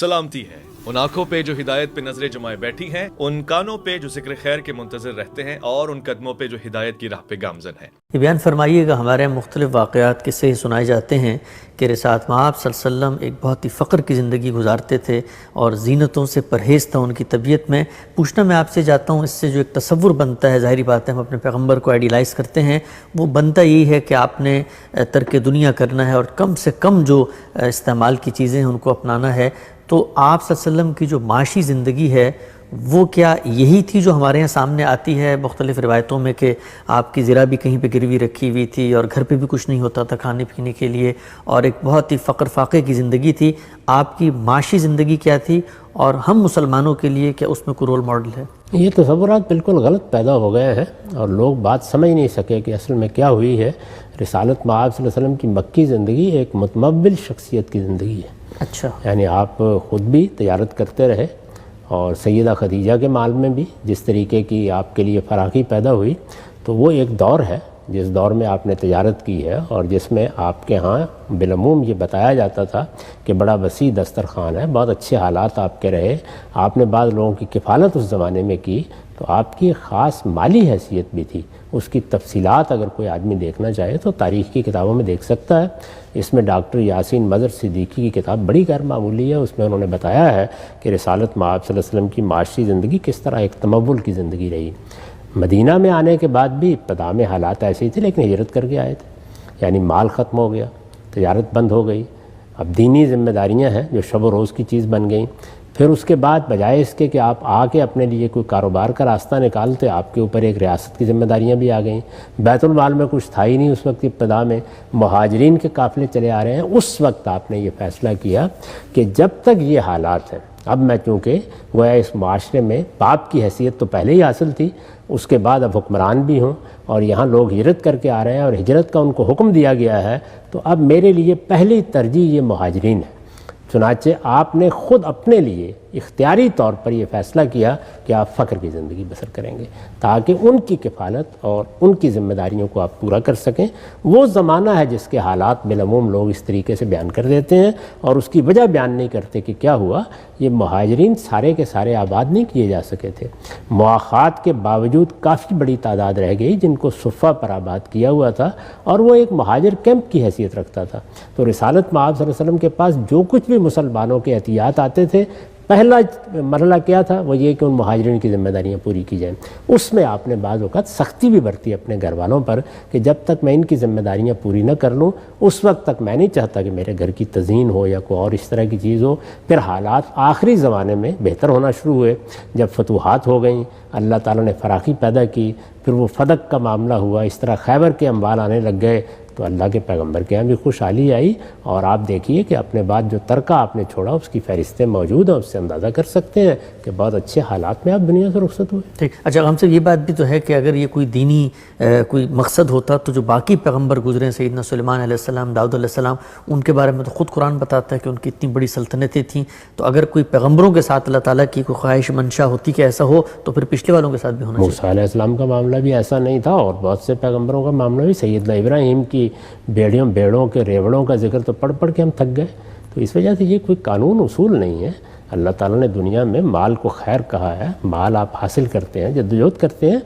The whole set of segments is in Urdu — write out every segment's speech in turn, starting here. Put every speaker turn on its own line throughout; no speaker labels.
سلامتی ہے ان آنکھوں پہ جو ہدایت پہ نظریں جمائے بیٹھی ہیں، ان کانوں پہ جو ذکر خیر کے منتظر رہتے ہیں، اور ان قدموں پہ جو ہدایت کی راہ پہ گامزن ہیں۔
یہ بیان فرمائیے گا، ہمارے مختلف واقعات قصے ہی سنائے جاتے ہیں کہ رسالت مآب صلی اللہ علیہ وسلم ایک بہت ہی فقر کی زندگی گزارتے تھے اور زینتوں سے پرہیز تھا ان کی طبیعت میں۔ پوچھنا میں آپ سے چاہتا ہوں، اس سے جو ایک تصور بنتا ہے، ظاہری بات ہے ہم اپنے پیغمبر کو آئیڈیلائز کرتے ہیں، وہ بنتا یہی ہے کہ آپ نے ترک دنیا کرنا ہے اور کم سے کم جو استعمال کی چیزیں ہیں ان کو اپنانا ہے۔ تو آپ صلی اللہ علیہ وسلم کی جو معاشی زندگی ہے وہ کیا یہی تھی جو ہمارے یہاں سامنے آتی ہے مختلف روایتوں میں کہ آپ کی ذرا بھی کہیں پہ گروی رکھی ہوئی تھی اور گھر پہ بھی کچھ نہیں ہوتا تھا کھانے پینے کے لیے، اور ایک بہت ہی فقر فاقے کی زندگی تھی؟ آپ کی معاشی زندگی کیا تھی، اور ہم مسلمانوں کے لیے کیا اس میں کوئی رول ماڈل ہے؟
یہ تصورات بالکل غلط پیدا ہو گئے ہیں اور لوگ بات سمجھ نہیں سکے کہ اصل میں کیا ہوئی ہے۔ رسالت مآب صلی اللہ علیہ وسلم کی مکی زندگی ایک متمول شخصیت کی زندگی ہے۔
اچھا،
یعنی آپ خود بھی تجارت کرتے رہے اور سیدہ خدیجہ کے مال میں بھی جس طریقے کی آپ کے لیے فراخی پیدا ہوئی، تو وہ ایک دور ہے جس دور میں آپ نے تجارت کی ہے اور جس میں آپ کے ہاں بالعموم یہ بتایا جاتا تھا کہ بڑا وسیع دسترخوان ہے، بہت اچھے حالات آپ کے رہے، آپ نے بعض لوگوں کی کفالت اس زمانے میں کی، تو آپ کی خاص مالی حیثیت بھی تھی۔ اس کی تفصیلات اگر کوئی آدمی دیکھنا چاہے تو تاریخ کی کتابوں میں دیکھ سکتا ہے۔ اس میں ڈاکٹر یاسین مظہر صدیقی کی کتاب بڑی غیر معمولی ہے، اس میں انہوں نے بتایا ہے کہ رسالت مآب صلی اللہ علیہ وسلم کی معاشی زندگی کس طرح ایک تمول کی زندگی رہی۔ مدینہ میں آنے کے بعد بھی ابتدا میں حالات ایسے ہی تھے، لیکن ہجرت کر کے آئے تھے، یعنی مال ختم ہو گیا، تجارت بند ہو گئی، اب دینی ذمہ داریاں ہیں جو شب و روز کی چیز بن گئیں۔ پھر اس کے بعد بجائے اس کے کہ آپ آ کے اپنے لیے کوئی کاروبار کا راستہ نکالتے، آپ کے اوپر ایک ریاست کی ذمہ داریاں بھی آ گئیں۔ بیت المال میں کچھ تھا ہی نہیں اس وقت، ابتدا میں مہاجرین کے قافلے چلے آ رہے ہیں۔ اس وقت آپ نے یہ فیصلہ کیا کہ جب تک یہ حالات ہیں، اب میں چونکہ گویا اس معاشرے میں باپ کی حیثیت تو پہلے ہی حاصل تھی، اس کے بعد اب حکمران بھی ہوں اور یہاں لوگ ہجرت کر کے آ رہے ہیں اور ہجرت کا ان کو حکم دیا گیا ہے، تو اب میرے لیے پہلی ترجیح یہ مہاجرین ہے۔ چنانچہ آپ نے خود اپنے لیے اختیاری طور پر یہ فیصلہ کیا کہ آپ فقر کی زندگی بسر کریں گے تاکہ ان کی کفالت اور ان کی ذمہ داریوں کو آپ پورا کر سکیں۔ وہ زمانہ ہے جس کے حالات بالعموم لوگ اس طریقے سے بیان کر دیتے ہیں اور اس کی وجہ بیان نہیں کرتے کہ کیا ہوا۔ یہ مہاجرین سارے کے سارے آباد نہیں کیے جا سکے تھے، مواخات کے باوجود کافی بڑی تعداد رہ گئی جن کو صفہ پر آباد کیا ہوا تھا، اور وہ ایک مہاجر کیمپ کی حیثیت رکھتا تھا۔ تو رسالت مآب صلی اللہ علیہ وسلم کے پاس جو کچھ بھی مسلمانوں کے احتیاط آتے تھے، پہلا مرحلہ کیا تھا؟ وہ یہ کہ ان مہاجرین کی ذمہ داریاں پوری کی جائیں۔ اس میں آپ نے بعض اوقات سختی بھی برتی اپنے گھر والوں پر کہ جب تک میں ان کی ذمہ داریاں پوری نہ کر لوں اس وقت تک میں نہیں چاہتا کہ میرے گھر کی تزئین ہو یا کوئی اور اس طرح کی چیز ہو۔ پھر حالات آخری زمانے میں بہتر ہونا شروع ہوئے، جب فتوحات ہو گئیں، اللہ تعالیٰ نے فراخی پیدا کی، پھر وہ فدق کا معاملہ ہوا، اس طرح خیبر کے اموال آنے لگ گئے، تو اللہ کے پیغمبر کے یہاں بھی خوشحالی آئی۔ اور آپ دیکھیے کہ اپنے بعد جو ترکہ آپ نے چھوڑا اس کی فہرستیں موجود ہیں، اس سے اندازہ کر سکتے ہیں کہ بہت اچھے حالات میں آپ دنیا سے رخصت ہوئے۔
ٹھیک، اچھا ہم سے یہ بات بھی تو ہے کہ اگر یہ کوئی دینی کوئی مقصد ہوتا تو جو باقی پیغمبر گزرے ہیں، سیدنا سلیمان علیہ السلام، داؤد علیہ السلام، ان کے بارے میں تو خود قرآن بتاتا ہے کہ ان کی اتنی بڑی سلطنتیں تھیں، تو اگر کوئی پیغمبروں کے ساتھ اللہ تعالیٰ کی کوئی خواہش منشا ہوتی کہ ایسا ہو تو پھر پچھلے والوں کے ساتھ بھی ہونا چاہیے۔
موسیٰ علیہ السلام کا معاملہ بھی ایسا نہیں تھا اور بہت سے پیغمبروں کا معاملہ بھی۔ سیدنا ابراہیم کی بیڑوں کے ریوڑوں کا ذکر تو پڑھ پڑھ کے ہم تھک گئے۔ تو اس وجہ سے یہ کوئی قانون اصول نہیں ہے۔ اللہ تعالیٰ نے دنیا میں مال کو خیر کہا ہے، مال آپ حاصل کرتے ہیں، جدوجہد کرتے ہیں۔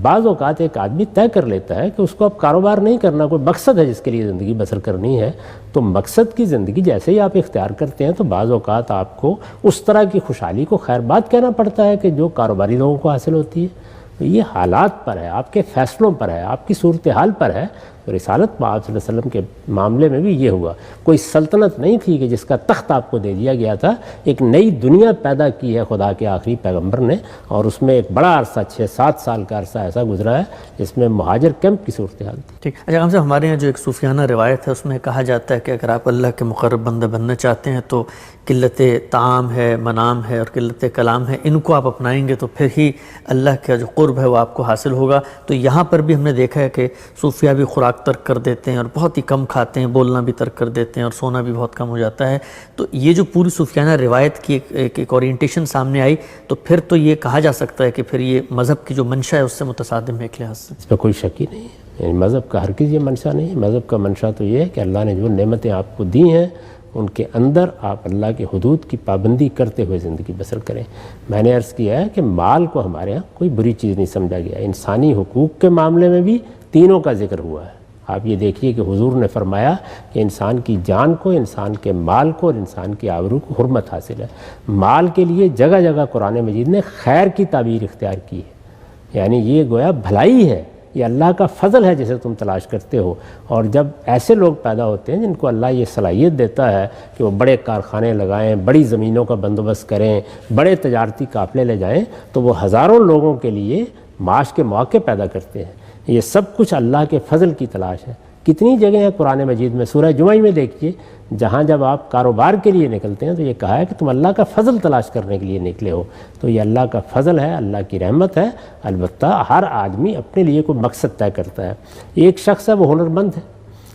بعض اوقات ایک آدمی طے کر لیتا ہے کہ اس کو اب کاروبار نہیں کرنا، کوئی مقصد ہے جس کے لیے زندگی بسر کرنی ہے، تو مقصد کی زندگی جیسے ہی آپ اختیار کرتے ہیں تو بعض اوقات آپ کو اس طرح کی خوشحالی کو خیر بات کہنا پڑتا ہے کہ جو کاروباری لوگوں کو حاصل ہوتی ہے۔ تو یہ حالات پر ہے، آپ کے فیصلوں پر ہے، آپ کی صورتحال پر ہے۔ تو رسالت مآب صلی اللہ علیہ وسلم کے معاملے میں بھی یہ ہوا، کوئی سلطنت نہیں تھی کہ جس کا تخت آپ کو دے دیا گیا تھا، ایک نئی دنیا پیدا کی ہے خدا کے آخری پیغمبر نے، اور اس میں ایک بڑا عرصہ 6-7 سال کا عرصہ ایسا گزرا ہے جس میں مہاجر کیمپ کی صورتحال تھی۔
ٹھیک، اچھا ہم سے ہمارے یہاں جو ایک صوفیانہ روایت ہے اس میں کہا جاتا ہے کہ اگر آپ اللہ کے مقرب بندہ بننا چاہتے ہیں تو قلت طعام ہے، منام ہے اور قلت کلام ہے، ان کو آپ اپنائیں گے تو پھر ہی اللہ کا جو قرب ہے وہ آپ کو حاصل ہوگا۔ تو یہاں پر بھی ہم نے دیکھا ہے کہ صوفیہ بھی خوراک ترک کر دیتے ہیں اور بہت ہی کم کھاتے ہیں، بولنا بھی ترک کر دیتے ہیں اور سونا بھی بہت کم ہو جاتا ہے۔ تو یہ جو پوری صوفیانہ روایت کی ایک اورینٹیشن سامنے آئی تو پھر تو یہ کہا جا سکتا ہے کہ پھر یہ مذہب کی جو منشا ہے اس سے متصادم ہے ایک لحاظ سے۔
اس پہ کوئی شک ہی نہیں ہے، یعنی مذہب کا ہرگز یہ منشا نہیں ہے۔ مذہب کا منشا تو یہ ہے کہ اللہ نے جو نعمتیں آپ کو دی ہیں ان کے اندر آپ اللہ کے حدود کی پابندی کرتے ہوئے زندگی بسر کریں۔ میں نے عرض کیا ہے کہ مال کو ہمارے ہاں کوئی بری چیز نہیں سمجھا گیا، انسانی حقوق کے معاملے میں بھی تینوں کا ذکر ہوا ہے۔ آپ یہ دیکھیے کہ حضور نے فرمایا کہ انسان کی جان کو، انسان کے مال کو اور انسان کی آبرو کو حرمت حاصل ہے۔ مال کے لیے جگہ جگہ قرآن مجید نے خیر کی تعبیر اختیار کی ہے، یعنی یہ گویا بھلائی ہے، یہ اللہ کا فضل ہے جسے تم تلاش کرتے ہو۔ اور جب ایسے لوگ پیدا ہوتے ہیں جن کو اللہ یہ صلاحیت دیتا ہے کہ وہ بڑے کارخانے لگائیں، بڑی زمینوں کا بندوبست کریں، بڑے تجارتی قافلے لے جائیں، تو وہ ہزاروں لوگوں کے لیے معاش کے مواقع پیدا کرتے ہیں۔ یہ سب کچھ اللہ کے فضل کی تلاش ہے۔ کتنی جگہ ہیں قرآن مجید میں، سورہ جمعہ میں دیکھیے، جہاں جب آپ کاروبار کے لیے نکلتے ہیں تو یہ کہا ہے کہ تم اللہ کا فضل تلاش کرنے کے لیے نکلے ہو۔ تو یہ اللہ کا فضل ہے، اللہ کی رحمت ہے۔ البتہ ہر آدمی اپنے لیے کوئی مقصد طے کرتا ہے۔ ایک شخص ہے وہ ہنرمند ہے،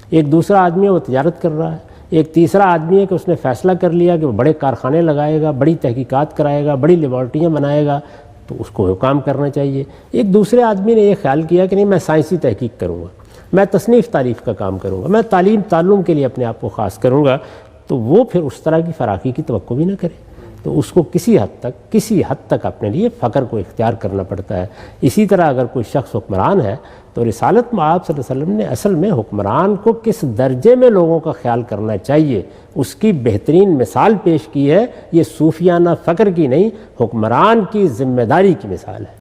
ایک دوسرا آدمی ہے وہ تجارت کر رہا ہے، ایک تیسرا آدمی ہے کہ اس نے فیصلہ کر لیا کہ وہ بڑے کارخانے لگائے گا، بڑی تحقیقات کرائے گا، بڑی لیبارٹریاں بنائے گا، تو اس کو کام کرنا چاہیے۔ ایک دوسرے آدمی نے یہ خیال کیا کہ نہیں، میں سائنسی تحقیق کروں گا، میں تصنیف تعریف کا کام کروں گا، میں تعلم کے لیے اپنے آپ کو خاص کروں گا، تو وہ پھر اس طرح کی فراخی کی توقع بھی نہ کرے، تو اس کو کسی حد تک اپنے لیے فقر کو اختیار کرنا پڑتا ہے۔ اسی طرح اگر کوئی شخص حکمران ہے تو رسالت میں آپ صلی اللہ علیہ وسلم نے اصل میں حکمران کو کس درجے میں لوگوں کا خیال کرنا چاہیے اس کی بہترین مثال پیش کی ہے۔ یہ صوفیانہ فقر کی نہیں، حکمران کی ذمہ داری کی مثال ہے۔